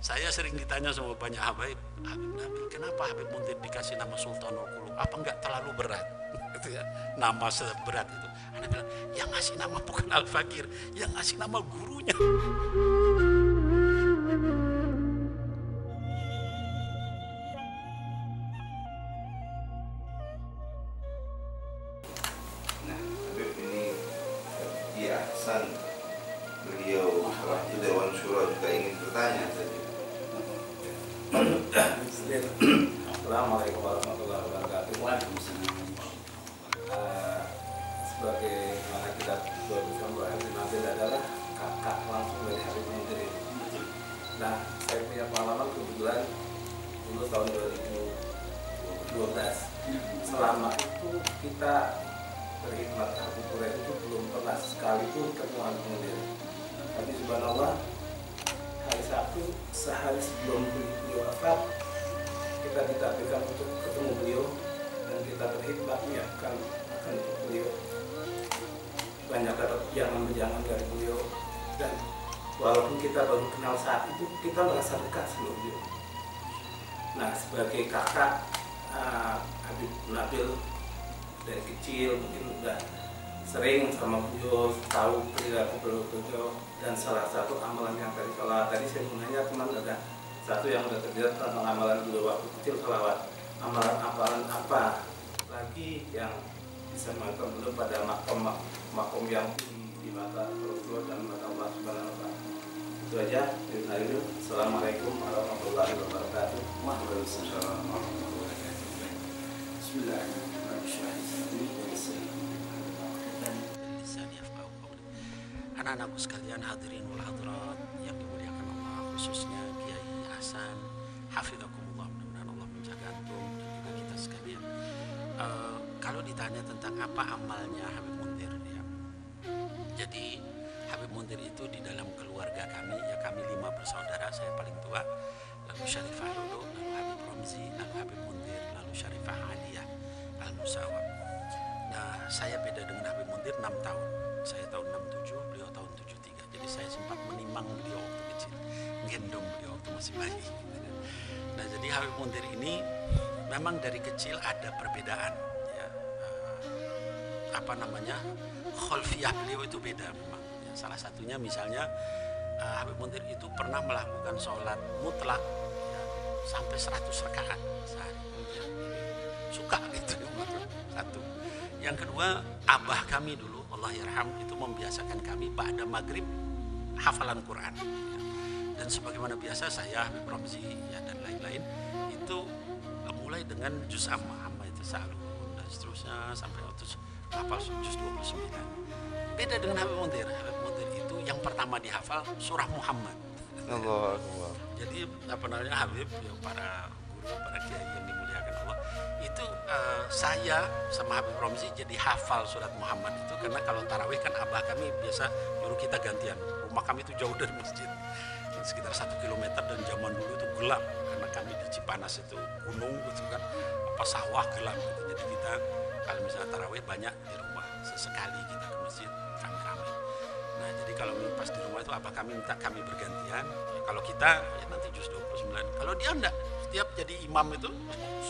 Saya sering ditanya sama banyak Habib Nabil, kenapa Habib Muntir dikasih nama Sultanul Qulub? Apa enggak terlalu berat? Gitu ya, nama seberat itu. Anda bilang, yang ngasih nama bukan Al-Fakir, yang ngasih nama gurunya. Nah, Habib ini di Ahsan beliau waktu Dewan Syura juga ingin bertanya tadi. Assalamualaikum warahmatullahi wabarakatuh. Sebagai mana kita berusaha bahwa Habib Nabil adalah kakak langsung dari Habib Muntir ini. Nah, saya punya pengalaman kebetulan dulu tahun 2012. Selama itu kita berkhidmat Habib Quraisy itu belum pernah sekalipun ketemu Habib Muntir. Tapi subhanallah, hari Sabtu sehari sebelum beliau wafat, kita ditakdirkan untuk ketemu beliau dan kita berkhidmat menyiapkan akan untuk beliau. Banyak jangan dari beliau, dan walaupun kita baru kenal saat itu, kita merasa dekat sama beliau. Nah, sebagai kakak Habib Nabil dari kecil mungkin udah sering sama beliau, tahu perilaku beliau, dan salah satu amalan yang tadi saya mau nanya teman, ada satu yang udah terjadi tentang amalan beliau waktu kecil salawat. Amalan apa lagi yang bisa melakukan beliau pada makom yang di mata Rasulullah dan mata Allah Subhanahu wa Ta'ala. Itu aja dari saya. Assalamualaikum warahmatullahi wabarakatuh. Waalaikumsalam warahmatullahi wabarakatuh. Bismillahirrahmanirrahim. Anak-anakku sekalian, hadirin wal hadirat yang dimuliakan Allah, khususnya Kiai Hasan Hafidzakumullah, mudah-mudahan Allah menjaga antum dan juga kita sekalian. Kalau ditanya tentang apa amalnya Habib Muntir ya, jadi Habib Muntir itu di dalam keluarga kami, ya kami 5 bersaudara, saya paling tua, lalu Syarifah Lulu, lalu Habib Romzi, lalu Habib Muntir, lalu Syarifah Aliyah Al-Musawa. Nah, saya beda dengan Habib Muntir 6 tahun. Saya tahun 67, beliau tahun 73. Jadi saya sempat menimang beliau waktu kecil, gendong beliau waktu masih bayi. Nah, jadi Habib Muntir ini memang dari kecil ada perbedaan ya. Kholfiyah beliau itu beda memang ya. Salah satunya misalnya Habib Muntir itu pernah melakukan sholat mutlak ya, sampai 100 rakaat sehari ya. Suka gitu satu. Yang kedua, abah kami dulu Allah yarham itu membiasakan kami ba'da maghrib hafalan Quran ya. Dan sebagaimana biasa saya, Habib Romzi ya, dan lain-lain itu mulai dengan juz amma itu sa'alun dan seterusnya sampai hafal juz 29. Beda dengan Habib Muntir. Habib Muntir itu yang pertama dihafal surah Muhammad. Allah Allah. Jadi Habib ya, para guru, para kiai yang dimuliakan Allah itu saya sama Habib Romzi jadi hafal surat Muhammad itu karena kalau tarawih kan abah kami biasa nyuruh kita gantian. Rumah kami itu jauh dari masjid, sekitar 1 kilometer, dan zaman dulu itu gelap karena kami di Cipanas itu gunung gitu kan, apa sawah gelap gitu. Jadi kita kalau misalnya tarawih banyak di rumah, sesekali kita ke masjid rame-rame. Nah, jadi kalau pas di rumah itu abah kami minta kami bergantian ya, kalau kita ya nanti juz 29, kalau dia enggak, setiap jadi imam itu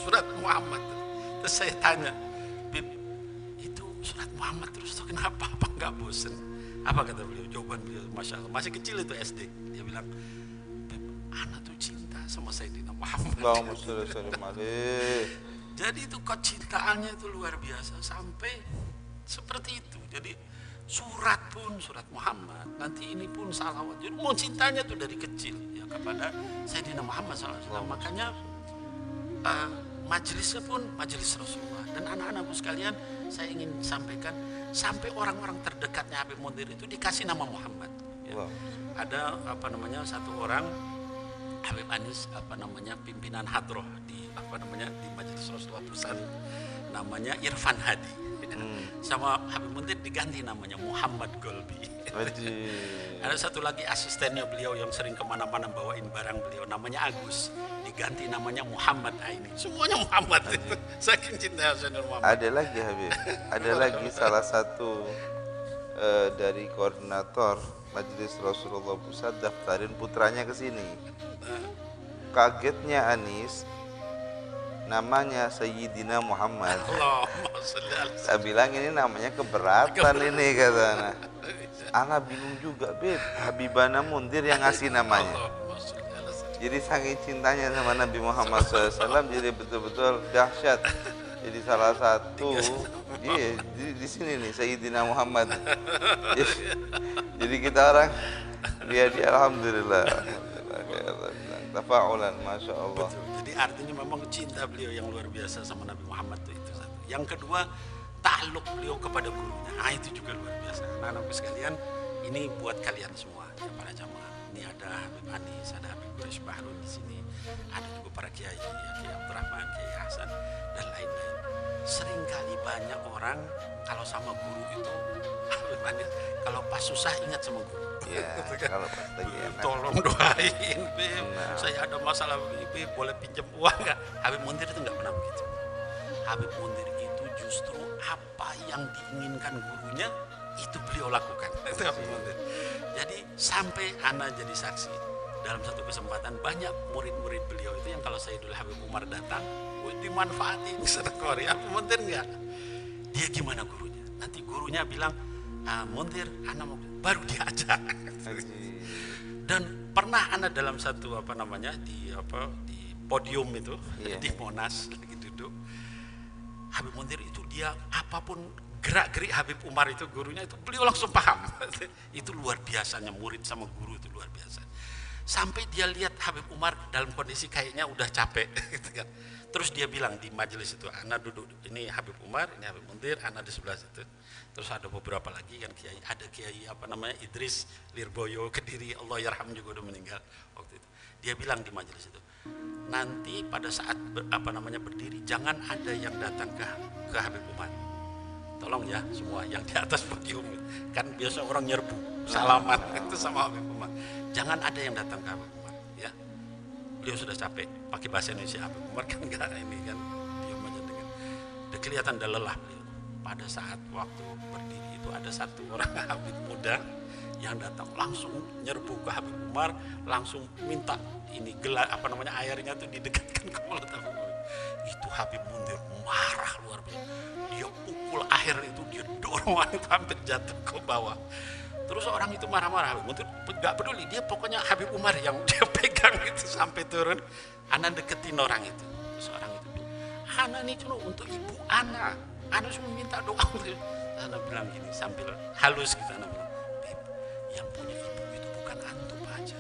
surat Muhammad. Terus saya tanya, Bib, itu surat Muhammad terus tuh kenapa? Apa enggak bosen? Apa kata beliau? Jawaban beliau, Masya Allah, masih kecil itu SD. Dia bilang, Bib, anak tuh cinta sama Sayyidina Muhammad. Jadi itu kecintaannya itu luar biasa sampai seperti itu. Jadi surat pun surat Muhammad, nanti ini pun salawat. Jadi mau cintanya tuh dari kecil ya kepada Sayyidina Muhammad SAW. Makanya majelisnya pun majelis Rasulullah. Dan anak-anakku sekalian, saya ingin sampaikan sampai orang-orang terdekatnya Habib Muntir itu dikasih nama Muhammad. Ya. Wow. Ada satu orang Habib Anis pimpinan hadroh di di majelis Rasulullah Pusat, namanya Irfan Hadi. Sama Habib Muntir diganti namanya Muhammad Golbi. Ada satu lagi asistennya beliau yang sering kemana-mana bawain barang beliau, namanya Agus, diganti namanya Muhammad Aini. Semuanya Muhammad itu, saking cinta Sayyidina Muhammad. Ada lagi Habib, ada lagi salah satu dari koordinator majelis Rasulullah pusat daftarin putranya ke sini. Kagetnya Anis, namanya Sayyidina Muhammad. Allahumma sholli ala Saya bilang ini namanya keberatan ini kata anak. Ana bingung juga, Beb. Habibana Mundir yang ngasih namanya. Allahumma sholli ala sayyidina. Jadi saking cintanya sama Nabi Muhammad SAW, jadi betul-betul dahsyat. Jadi salah satu, iya di sini nih Sayyidina Muhammad. Jadi kita orang dia alhamdulillah. Tafa'ulan, masya Allah. Betul. Jadi artinya memang cinta beliau yang luar biasa sama Nabi Muhammad itu satu. Yang kedua, takluk beliau kepada gurunya. Nah, itu juga luar biasa. Anak-anakku sekalian, ini buat kalian semua, ya, para jamaah. Ini ada Habib Anis, ada Habib Quraish Bahrun di sini, ada juga para kiai, ya, Kiai Abdurrahman, Kiai Hasan, dan lain-lain. Seringkali banyak orang kalau sama guru itu, Habib Anis, kalau pas susah ingat sama guru. Ya, kalau pas lagi enak. Tolong doain, Beb. Saya ada masalah begini, Beb. Boleh pinjam uang nggak? Habib Mundir itu nggak pernah begitu. Habib Mundir itu justru apa yang diinginkan gurunya itu beliau lakukan. Itu Habib Mundir. Jadi sampai ana jadi saksi dalam satu kesempatan banyak murid-murid beliau itu yang kalau Sayyidul Habib Umar datang, dimanfaatin sedekah. Habib Mundir nggak. Dia gimana gurunya? Nanti gurunya bilang, Mundir, ana mau, baru diajak. Dan pernah ana dalam satu di podium itu, iya, di Monas lagi duduk. Habib Mundir itu dia apapun gerak-gerik Habib Umar itu gurunya itu beliau langsung paham. Itu luar biasanya murid sama guru itu luar biasa. Sampai dia lihat Habib Umar dalam kondisi kayaknya udah capek gitu kan. Terus dia bilang di majelis itu, ana duduk, ini Habib Umar, ini Habib Mundir, ana di sebelah situ. Terus ada beberapa lagi kan kiai, ada kiai Idris Lirboyo Kediri, Allah yarham juga udah meninggal waktu itu. Dia bilang di majelis itu, nanti pada saat berdiri jangan ada yang datang ke Habib Umar. Tolong ya semua yang di atas podium, kan biasa orang nyerbu salaman itu sama Habib Umar. Jangan ada yang datang ke Habib Umar, ya. Beliau sudah capek pakai bahasa Indonesia. Habib Umar kan enggak ini kan diam aja dengan. Udah kelihatan udah lelah beliau. Pada saat waktu berdiri itu ada satu orang Habib muda yang datang langsung nyerbu ke Habib Umar, langsung minta ini gelas airnya tuh didekatkan ke mulut Habib Umar. Itu Habib Mundir marah luar biasa. Dia pukul air itu, dia dorong itu hampir jatuh ke bawah. Terus orang itu marah-marah, Habib Mundir gak peduli, dia pokoknya Habib Umar yang dia pegang itu sampai turun. Ana deketin orang itu. Terus orang itu bilang, Ana ini cuma untuk ibu Ana cuma minta doa. Ana bilang gini sambil halus gitu, Ana bilang, Beb, yang punya ibu itu bukan antum aja,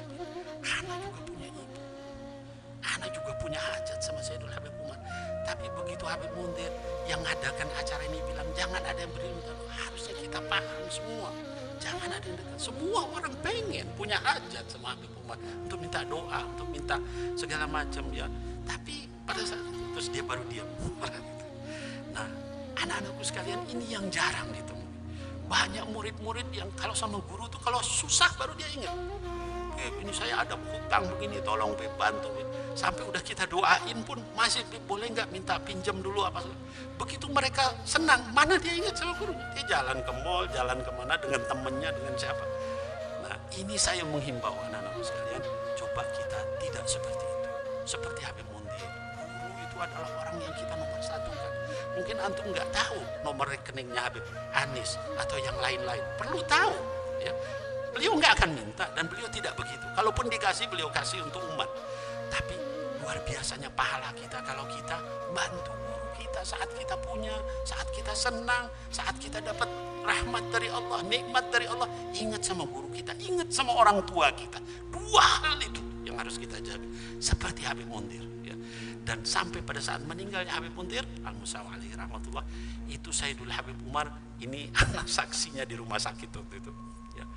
Ana juga punya ibu. Ana juga punya hajat sama Sayyidul Habib Umar. Tapi begitu Habib Mundir yang ngadakan acara ini bilang jangan ada yang berdiri minta doa, harusnya kita paham semua. Jangan ada yang dekat. Semua orang pengen punya hajat sama Habib Umar untuk minta doa, untuk minta segala macam ya. Tapi pada saat itu terus dia baru diam. Nah, anak-anakku sekalian, ini yang jarang ditemui. Banyak murid-murid yang kalau sama guru tuh kalau susah baru dia ingat. Ini saya ada hutang begini, tolong bantu. Sampai udah kita doain pun masih boleh nggak minta pinjam dulu apa. Begitu mereka senang, mana dia ingat sama guru? Dia jalan ke mall, jalan kemana dengan temennya, dengan siapa. Nah, ini saya menghimbau anak-anak sekalian, coba kita tidak seperti itu. Seperti Habib Mundir, guru itu adalah orang yang kita nomor satukan. Mungkin antum nggak tahu nomor rekeningnya Habib Anis atau yang lain-lain, perlu tahu ya. Beliau nggak akan minta dan beliau tidak begitu. Kalaupun dikasih, beliau kasih untuk umat. Tapi luar biasanya pahala kita kalau kita bantu guru kita saat kita punya, saat kita senang, saat kita dapat rahmat dari Allah, nikmat dari Allah. Ingat sama guru kita, ingat sama orang tua kita. Dua hal itu yang harus kita jaga. Seperti Habib Mundir. Ya. Dan sampai pada saat meninggalnya Habib Mundir, al-Musawa alaihi rahmatullah, itu Sayyidul Habib Umar, ini anak saksinya di rumah sakit waktu itu. Ya.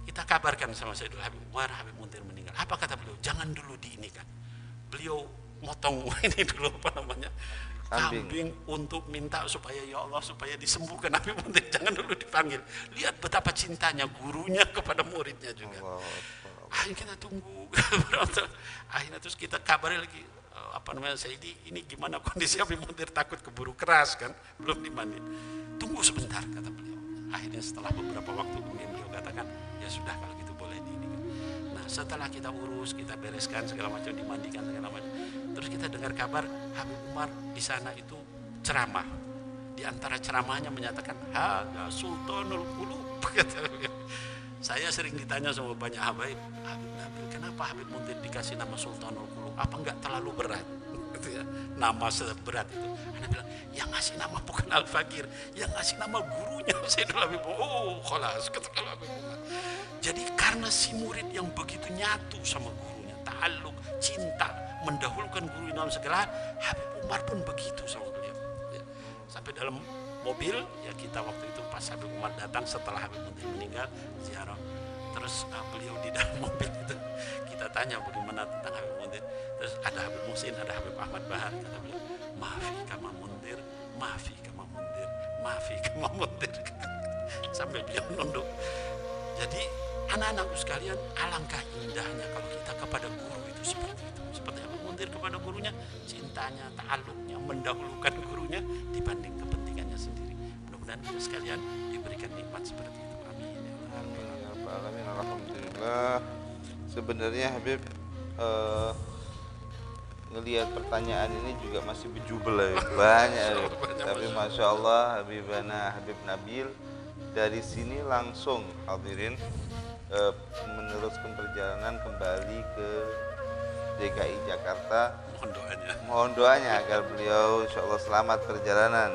Kita kabarkan sama Sayyidul Habib Umar, Habib Mundir meninggal. Apa kata beliau? Jangan dulu diinikan. Beliau motong ini dulu kambing untuk minta supaya ya Allah supaya disembuhkan Habib Mundir. Jangan dulu dipanggil. Lihat betapa cintanya gurunya kepada muridnya juga. Akhirnya kita tunggu. Akhirnya terus kita kabari lagi. Sayyidi, ini gimana kondisi Habib Mundir, takut keburu keras kan, belum dimandiin. Tunggu sebentar kata beliau. akhirnya setelah beberapa waktu kemudian beliau katakan, ya sudah kalau gitu boleh ini. Nah setelah kita urus, kita bereskan segala macam, dimandikan segala macam, terus kita dengar kabar Habib Umar di sana itu ceramah. Di antara ceramahnya menyatakan hada sultanul qulub. Saya sering ditanya sama banyak Habib Nabil, kenapa Habib Munzir dikasih nama Sultanul Qulub? Apa enggak terlalu berat? Gitu ya, nama seberat itu. Anda bilang, yang ngasih nama bukan Al-Fakir, yang ngasih nama gurunya Sayyidul Habib. Oh, khalas, kata Habib Umar. Jadi karena si murid yang begitu nyatu sama gurunya, ta'alluq, cinta, mendahulukan guru dalam segala, Habib Umar pun begitu sama beliau. Ya. Sampai dalam mobil, ya kita waktu itu pas Habib Umar datang setelah Habib Munzir meninggal, ziarah. Terus beliau di dalam mobil itu, kita tanya bagaimana tentang Habib Munzir. Terus ada Habib Muhsin, ada Habib Ahmad Bahar, kata beliau, maafi kama Munzir, maafi kama Munzir, maafi kama Munzir. Sampai beliau nunduk. Jadi anak-anakku sekalian, alangkah indahnya kalau kita kepada guru itu seperti itu. Seperti Habib Munzir kepada gurunya, cintanya, ta'alluqnya, mendahulukan gurunya dibanding kepentingannya sendiri. Mudah-mudahan kita sekalian diberikan nikmat seperti itu. Amin. Ya Rabbal Alamin. Alhamdulillah. Sebenarnya Habib ngelihat pertanyaan ini juga masih berjubel ya, banyak ya. Tapi Masya Allah Habibana Habib Nabil dari sini langsung hadirin meneruskan perjalanan kembali ke DKI Jakarta. Mohon doanya agar beliau Insya Allah selamat perjalanan,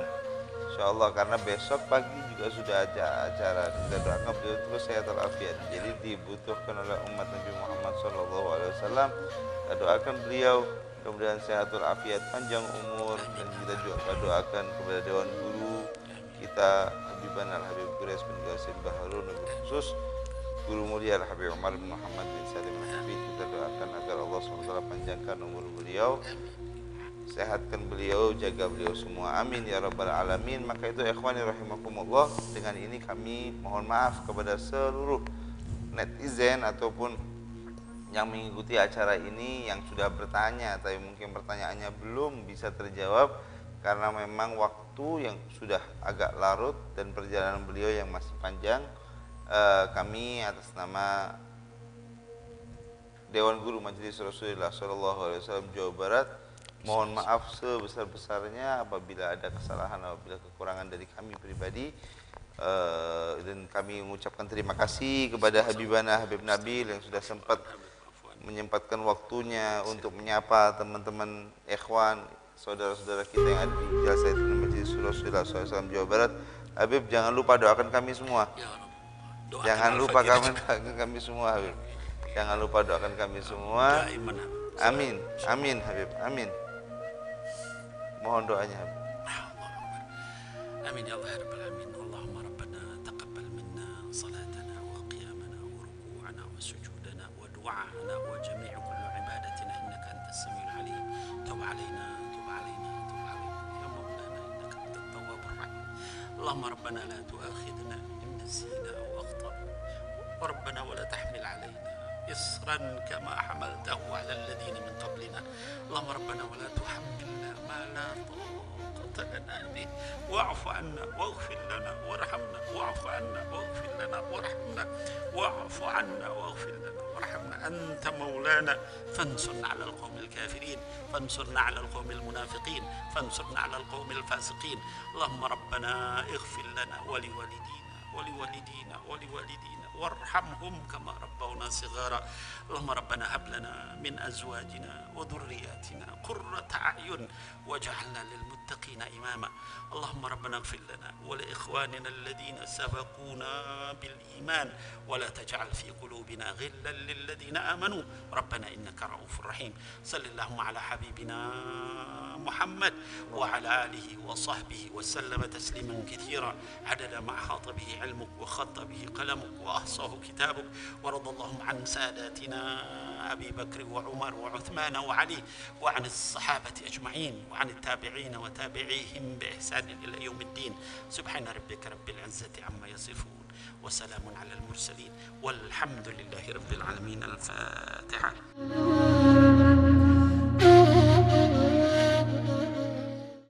Insya Allah, karena besok pagi juga sudah ada acara. Kita doakan beliau terus sehat walafiat. Jadi dibutuhkan oleh umat Nabi Muhammad SAW. Kita doakan beliau kemudian sehat walafiat, panjang umur, dan kita juga doakan kepada Dewan Guru kita Habibana Al-Habib Quraish bin Qasim Baharun, khusus Guru Mulia Al-Habib Umar bin Muhammad bin Salim Al-Habib. Kita doakan agar Allah SWT panjangkan umur beliau, sehatkan beliau, jaga beliau semua, amin ya Rabbal Alamin. Maka itu ikhwani rahimakumullah, dengan ini kami mohon maaf kepada seluruh netizen ataupun yang mengikuti acara ini yang sudah bertanya tapi mungkin pertanyaannya belum bisa terjawab karena memang waktu yang sudah agak larut dan perjalanan beliau yang masih panjang. Kami atas nama Dewan Guru Majelis Rasulullah SAW Jawa Barat mohon maaf sebesar-besarnya apabila ada kesalahan, apabila kekurangan dari kami pribadi, dan kami mengucapkan terima kasih kepada Habibana Habib Nabil yang sudah sempat menyempatkan waktunya untuk menyapa teman-teman ikhwan, saudara-saudara kita yang ada di Jalsa Majelis Rasulullah SAW Jawa Barat. Habib, jangan lupa doakan kami semua. Jangan lupa doakan kami semua, Habib. Jangan lupa doakan kami semua. Amin, amin Habib, amin. Mohon doanya Habib. Amin ya Allah Rabbal Alamin. Allahumma Rabbana taqabbal minna salatana wa qiyamana wa ruku'ana wa sujudana wa du'ana wa jami'u kullu ibadatina innaka antas samiul alim. Tub alaina, tub alaina, tub alaina ya Maulana innaka antat tawwabur rahim. Allahumma Rabbana la tu'akhidna in nasina aw akhtana. Wa Rabbana wa la tahmil alaina إصرا كما حملته على الذين من قبلنا اللهم ربنا ولا تحملنا ما لا طاقة لنا به واعف عنا واغفر لنا وارحمنا واعف عنا واغفر لنا وارحمنا واعف عنا واغفر لنا وارحمنا أنت مولانا فانصرنا على القوم الكافرين فانصرنا على القوم المنافقين فانصرنا على القوم الفاسقين اللهم ربنا اغفر لنا ولوالدينا وارحمهم كما ربونا صغارا اللهم ربنا هب لنا من أزواجنا وذرياتنا قرة أعين واجعلنا للمتقين إماما اللهم ربنا اغفر لنا ولإخواننا الذين سبقونا بالإيمان ولا تجعل في قلوبنا غلا للذين آمنوا ربنا إنك رؤوف رحيم صل اللهم على حبيبنا محمد وعلى آله وصحبه وسلم تسليما كثيرا عدد ما أحاط به علمك وخط به قلمك وأحصاه كتابك ورضى اللهم عن ساداتنا أبي بكر وعمر وعثمان وعلي وعن الصحابة أجمعين وعن التابعين وتابعيهم بإحسان إلى يوم الدين سبحان ربك رب العزة عما يصفون وسلام على المرسلين والحمد لله رب العالمين. الفاتحة.